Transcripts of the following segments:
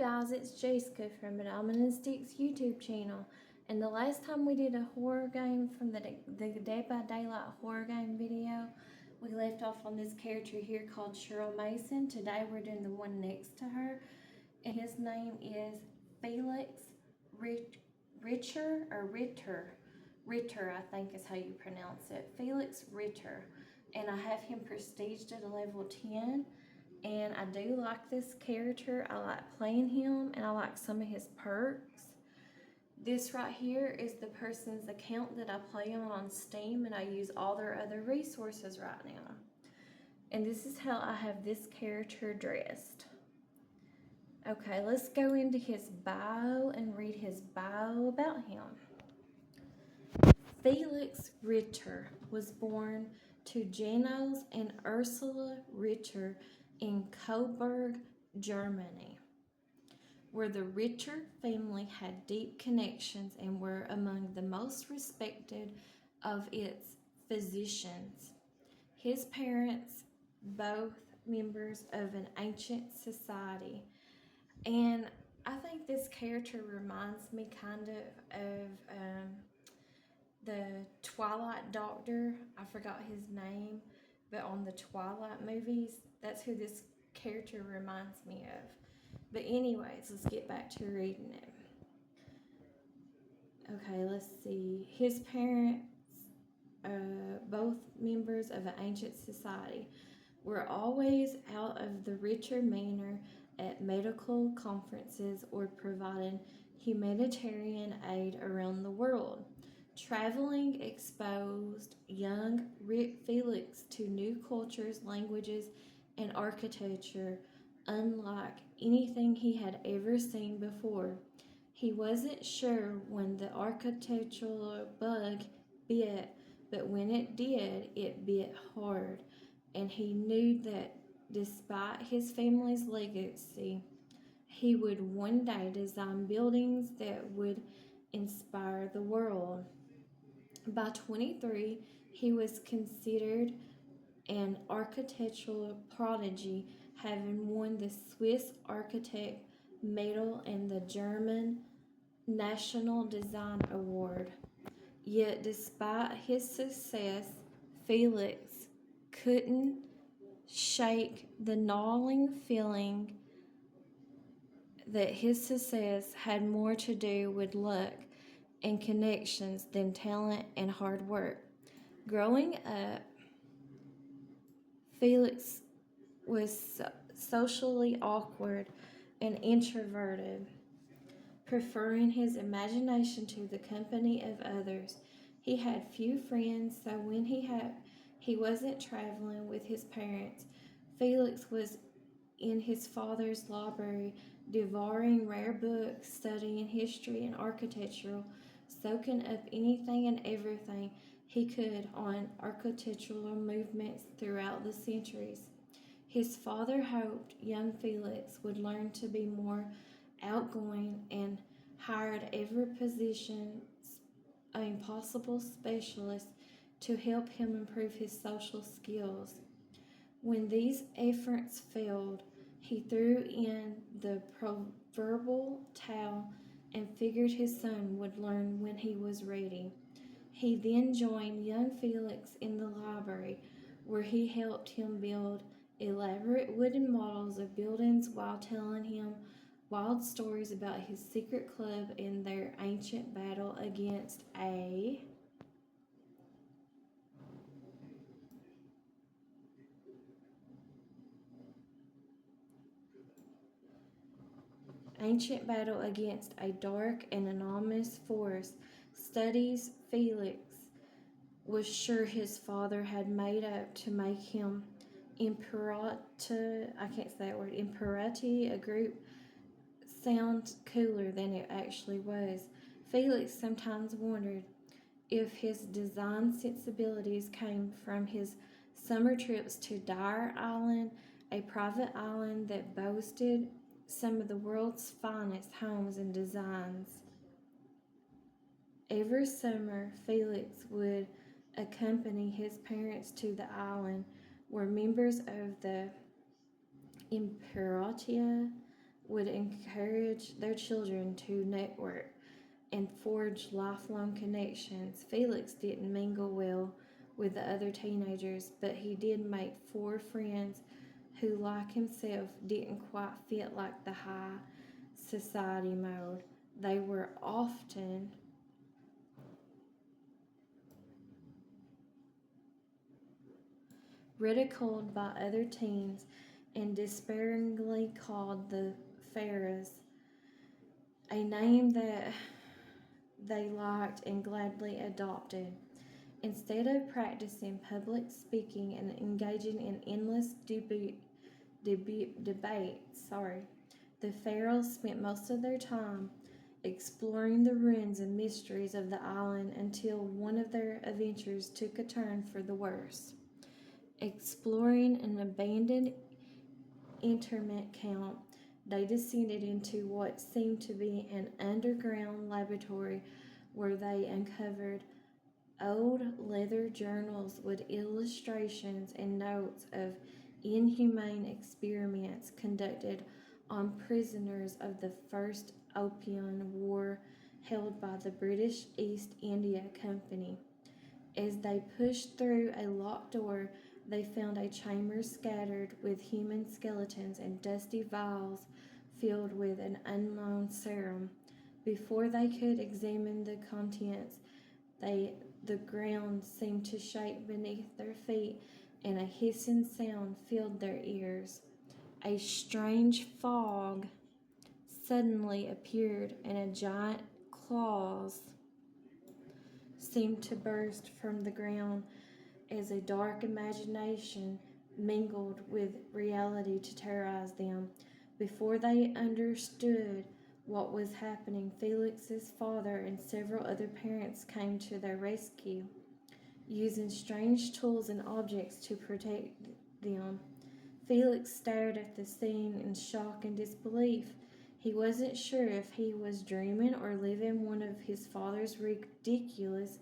guys, it's Jessica from Phenomenon Sticks YouTube channel. And the last time we did a horror game from the Dead by Daylight horror game video, we left off on this character here called Cheryl Mason. Today we're doing the one next to her, and his name is Felix Richter, I think is how you pronounce it. Felix Richter. And I have him prestiged at a level 10. And I do like this character. I like playing him, and I like some of his perks. This right here is the person's account that I play on Steam, and I use all their other resources right now. And this is how I have this character dressed. Okay, let's go into his bio and read his bio about him. Felix Richter was born to Janos and Ursula Richter in Coburg, Germany, where the Richter family had deep connections and were among the most respected of its physicians. His parents, both members of an ancient society, and I think this character reminds me kind of the Twilight Doctor. I forgot his name, but on the Twilight movies, that's who this character reminds me of. But anyways, let's get back to reading it. Okay, let's see. His parents, both members of an ancient society, were always out of the Richter manor at medical conferences or providing humanitarian aid around the world. Traveling exposed young Felix to new cultures, languages, and architecture unlike anything he had ever seen before. He wasn't sure when the architectural bug bit, but when it did, it bit hard, and he knew that despite his family's legacy, he would one day design buildings that would inspire the world. By 23, he was considered an architectural prodigy, having won the Swiss Architect Medal and the German National Design Award. Yet, despite his success, Felix couldn't shake the gnawing feeling that his success had more to do with luck and connections than talent and hard work. Growing up, Felix was socially awkward and introverted, preferring his imagination to the company of others. He had few friends, so when he wasn't traveling with his parents, Felix was in his father's library, devouring rare books, studying history and architecture, soaking up anything and everything he could on architectural movements throughout the centuries. His father hoped young Felix would learn to be more outgoing and hired every possible specialist to help him improve his social skills. When these efforts failed, he threw in the proverbial towel and figured his son would learn when he was ready. He then joined young Felix in the library, where he helped him build elaborate wooden models of buildings while telling him wild stories about his secret club and their ancient battle against a dark and anonymous force. Studies Felix was sure his father had made up to make him Imperati, a group sound cooler than it actually was. Felix sometimes wondered if his design sensibilities came from his summer trips to Dyer Island, a private island that boasted some of the world's finest homes and designs. Every summer, Felix would accompany his parents to the island, where members of the Imperatia would encourage their children to network and forge lifelong connections. Felix didn't mingle well with the other teenagers, but he did make 4 friends who, like himself, didn't quite fit like the high society mode. They were often ridiculed by other teens and despairingly called the Pharaohs, a name that they liked and gladly adopted. Instead of practicing public speaking and engaging in endless debates, the Pharaohs spent most of their time exploring the ruins and mysteries of the island until one of their adventures took a turn for the worse. Exploring an abandoned internment camp, they descended into what seemed to be an underground laboratory where they uncovered old leather journals with illustrations and notes of inhumane experiments conducted on prisoners of the First Opium War held by the British East India Company. As they pushed through a locked door, they found a chamber scattered with human skeletons and dusty vials filled with an unknown serum. Before they could examine the contents, the ground seemed to shake beneath their feet, and a hissing sound filled their ears. A strange fog suddenly appeared, and a giant claws seemed to burst from the ground as a dark imagination mingled with reality to terrorize them. Before they understood what was happening, Felix's father and several other parents came to their rescue, using strange tools and objects to protect them. Felix stared at the scene in shock and disbelief. He wasn't sure if he was dreaming or living one of his father's ridiculous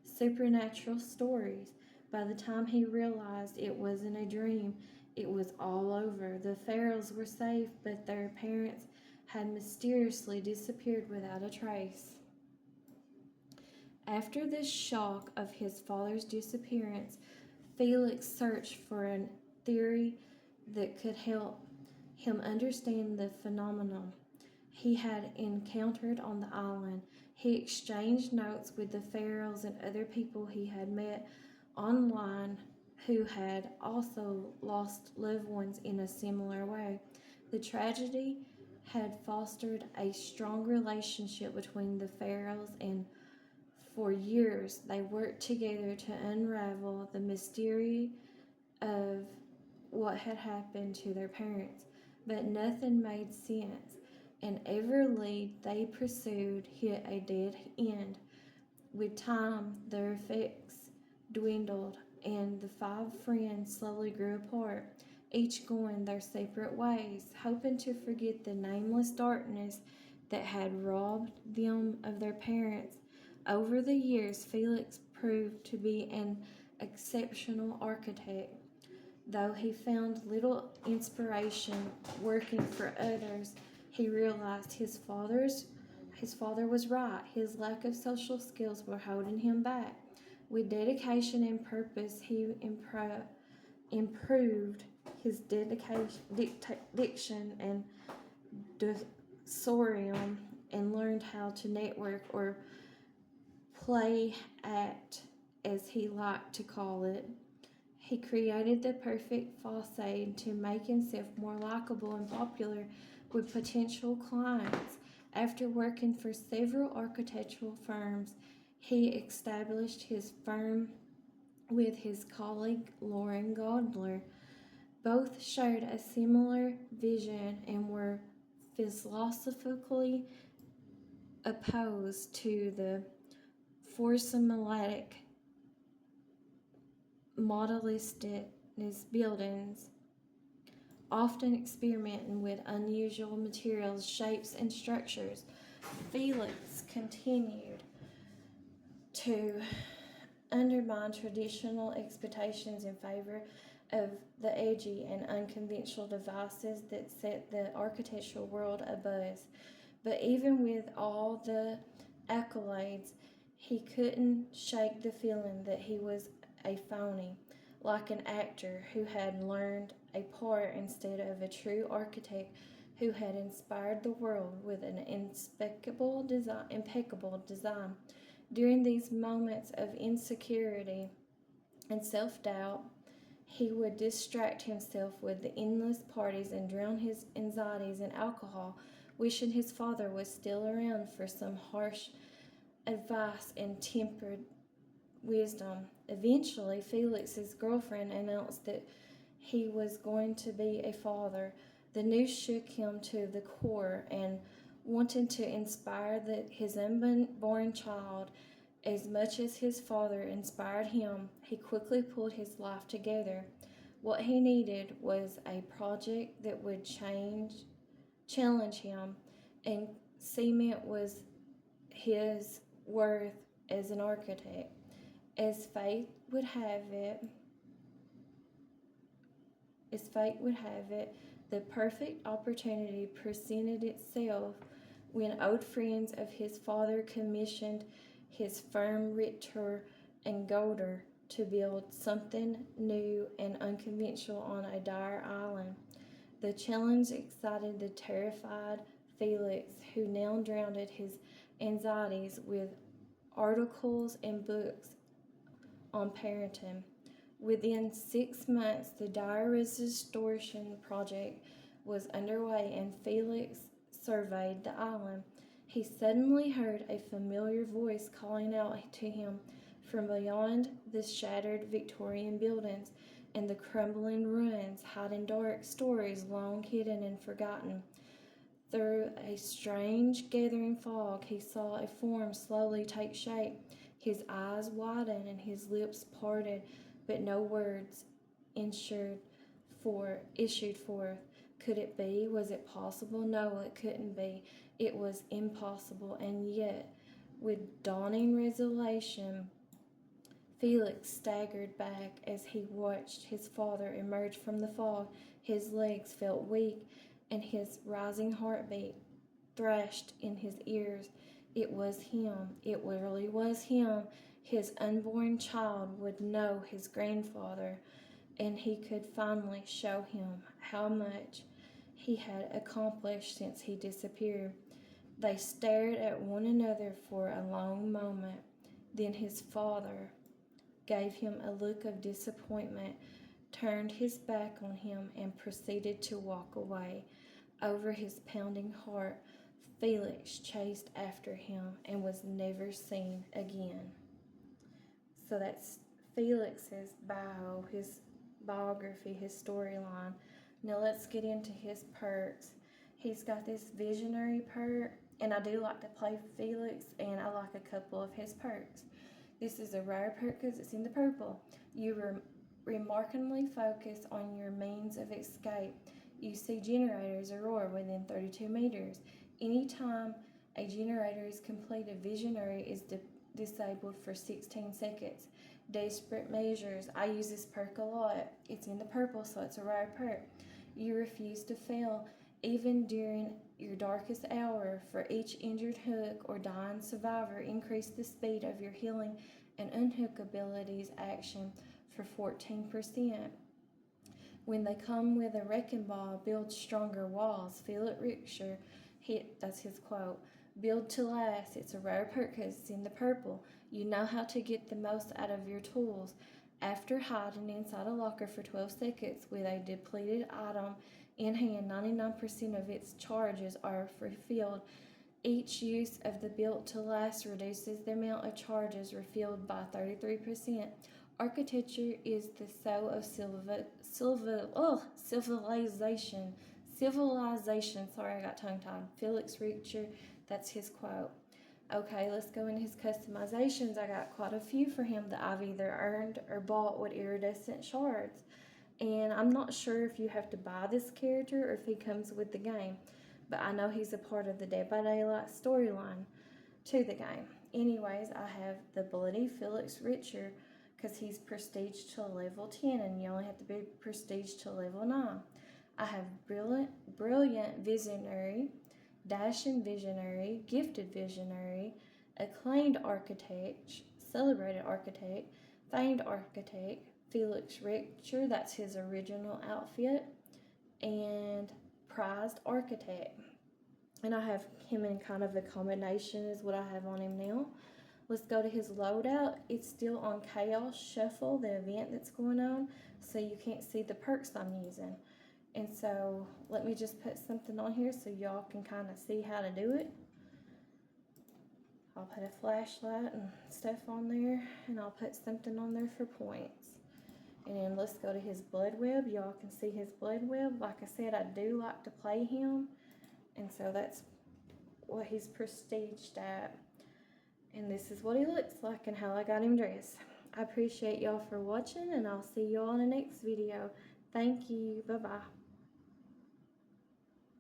supernatural stories. By the time he realized it wasn't a dream, it was all over. The Pharaohs were safe, but their parents had mysteriously disappeared without a trace. After the shock of his father's disappearance, Felix searched for a theory that could help him understand the phenomenon he had encountered on the island. He exchanged notes with the Pharaohs and other people he had met online who had also lost loved ones in a similar way. The tragedy had fostered a strong relationship between the Pharaohs, and for years they worked together to unravel the mystery of what had happened to their parents. But nothing made sense, and every lead they pursued hit a dead end. With time, their effects dwindled, and the 5 friends slowly grew apart, each going their separate ways, hoping to forget the nameless darkness that had robbed them of their parents. Over the years, Felix proved to be an exceptional architect. Though he found little inspiration working for others, he realized his father was right. His lack of social skills were holding him back. With dedication and purpose, he improved his diction and desorium, and learned how to network, or play act as he liked to call it. He created the perfect facade to make himself more likable and popular with potential clients. After working for several architectural firms, he established his firm with his colleague Lauren Godler. Both shared a similar vision and were philosophically opposed to the formulaic modelistic buildings, often experimenting with unusual materials, shapes, and structures. Felix continued to undermine traditional expectations in favor of the edgy and unconventional devices that set the architectural world abuzz. But even with all the accolades, he couldn't shake the feeling that he was a phony, like an actor who had learned a part instead of a true architect who had inspired the world with an impeccable design. During these moments of insecurity and self doubt, he would distract himself with the endless parties and drown his anxieties in alcohol, wishing his father was still around for some harsh advice and tempered wisdom. Eventually, Felix's girlfriend announced that he was going to be a father. The news shook him to the core, and wanting to inspire his unborn child as much as his father inspired him, he quickly pulled his life together. What he needed was a project that would challenge him, and cement was his worth as an architect. As fate would have it, the perfect opportunity presented itself when old friends of his father commissioned his firm Richter and Golder to build something new and unconventional on a dire island. The challenge excited the terrified Felix, who now drowned his anxieties with articles and books on parenting. Within 6 months, the dire restoration project was underway and Felix surveyed the island. He suddenly heard a familiar voice calling out to him from beyond the shattered Victorian buildings and the crumbling ruins, hiding dark stories long hidden and forgotten. Through a strange gathering fog, he saw a form slowly take shape. His eyes widened and his lips parted, but no words issued forth. Could it be? Was it possible? No, it couldn't be. It was impossible. And yet, with dawning realization, Felix staggered back as he watched his father emerge from the fog. His legs felt weak, and his rising heartbeat thrashed in his ears. It was him. It really was him. His unborn child would know his grandfather, and he could finally show him how much he had accomplished since he disappeared. They stared at one another for a long moment. Then his father gave him a look of disappointment, turned his back on him, and proceeded to walk away. Over his pounding heart, Felix chased after him and was never seen again. So that's Felix's his biography, his storyline. Now let's get into his perks. He's got this visionary perk, and I do like to play Felix, and I like a couple of his perks. This is a rare perk because it's in the purple. You remarkably focus on your means of escape. You see generators roar within 32 meters. Anytime a generator is complete, a visionary is disabled for 16 seconds. Desperate measures. I use this perk a lot. It's in the purple, so it's a rare perk. You refuse to fail, even during your darkest hour. For each injured hook or dying survivor, increase the speed of your healing and unhook abilities action for 14%. When they come with a wrecking ball, build stronger walls. Felix Richter, that's his quote. Build to last. It's a rare perk because it's in the purple. You know how to get the most out of your tools. After hiding inside a locker for 12 seconds with a depleted item in hand, 99% of its charges are refilled. Each use of the built to last reduces the amount of charges refilled by 33%. Architecture is the soul of civilization. Civilization. Sorry, I got tongue-tied. Felix Richter, that's his quote. Okay, let's go into his customizations. I got quite a few for him that I've either earned or bought with iridescent shards. And I'm not sure if you have to buy this character or if he comes with the game. But I know he's a part of the Dead by Daylight storyline to the game. Anyways, I have the Bloody Felix Richter because he's prestige to level 10 and you only have to be prestige to level 9. I have brilliant visionary, dashing visionary, gifted visionary, acclaimed architect, celebrated architect, famed architect, Felix Richter, that's his original outfit, and prized architect. And I have him in kind of a combination is what I have on him now. Let's go to his loadout. It's still on Chaos Shuffle, the event that's going on, so you can't see the perks I'm using. And so let me just put something on here so y'all can kind of see how to do it. I'll put a flashlight and stuff on there, and I'll put something on there for points. And then let's go to his blood web. Y'all can see his blood web. Like I said, I do like to play him, and so that's what he's prestiged at. And this is what he looks like and how I got him dressed. I appreciate y'all for watching, and I'll see y'all in the next video. Thank you. Bye-bye.